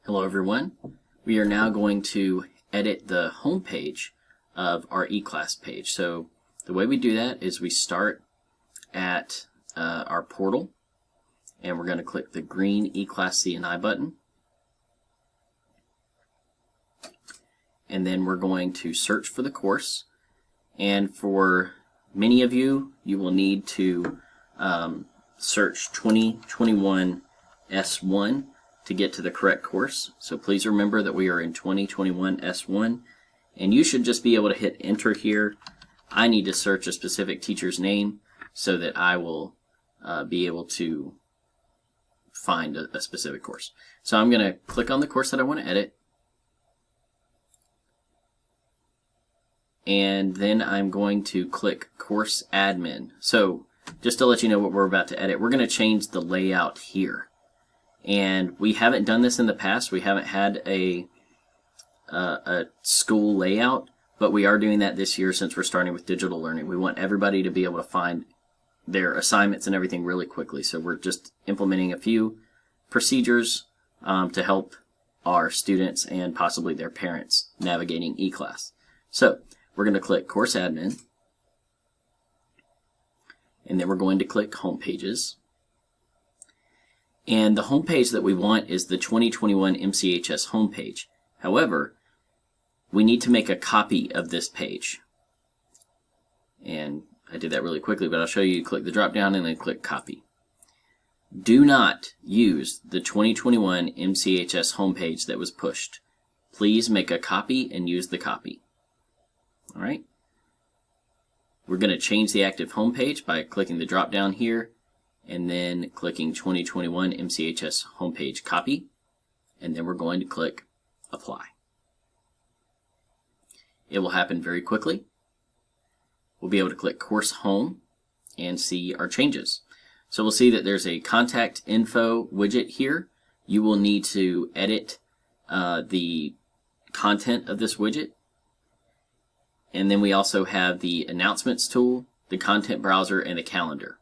Hello everyone. We are now going to edit the home page of our eClass page. So the way we do that is we start at our portal, and we're going to click the green eClass CNI button, and then we're going to search for the course. And for many of you, you will need to search 2021 S1 to get to the correct course. So please remember that we are in 2021 S1, and you should just be able to hit enter here. I need to search a specific teacher's name so that I will be able to find a specific course. So I'm going to click on the course that I want to edit, and then I'm going to click Course Admin. So just to let you know what we're about to edit, we're going to change the layout here. And we haven't done this in the past. We haven't had a school layout, but we are doing that this year since we're starting with digital learning. We want everybody to be able to find their assignments and everything really quickly. So we're just implementing a few procedures to help our students and possibly their parents navigating eClass. So we're going to click Course Admin, and then we're going to click Home Pages. And the home page that we want is the 2021 MCHS homepage. However, we need to make a copy of this page. And I did that really quickly, but I'll show you. Click the drop down and then click Copy. Do not use the 2021 MCHS homepage that was pushed. Please make a copy and use the copy. All right. We're going to change the active homepage by clicking the drop down here, and then clicking 2021 MCHS homepage copy, and then we're going to click Apply. It will happen very quickly. We'll be able to click Course Home and see our changes. So we'll see that there's a contact info widget here. You will need to edit the content of this widget. And then we also have the announcements tool, the content browser, and the calendar.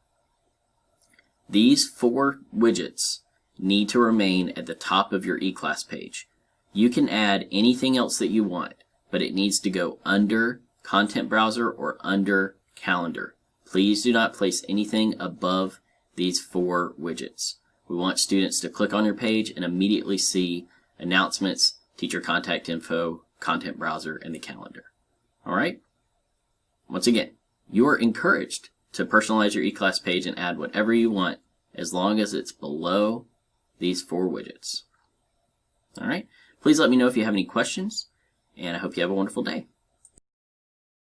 These four widgets need to remain at the top of your eClass page. You can add anything else that you want, but it needs to go under Content Browser or under Calendar. Please do not place anything above these four widgets. We want students to click on your page and immediately see announcements, teacher contact info, Content Browser, and the calendar. All right? Once again, you are encouraged to personalize your eClass page and add whatever you want as long as it's below these four widgets. All right? Please let me know if you have any questions, and I hope you have a wonderful day.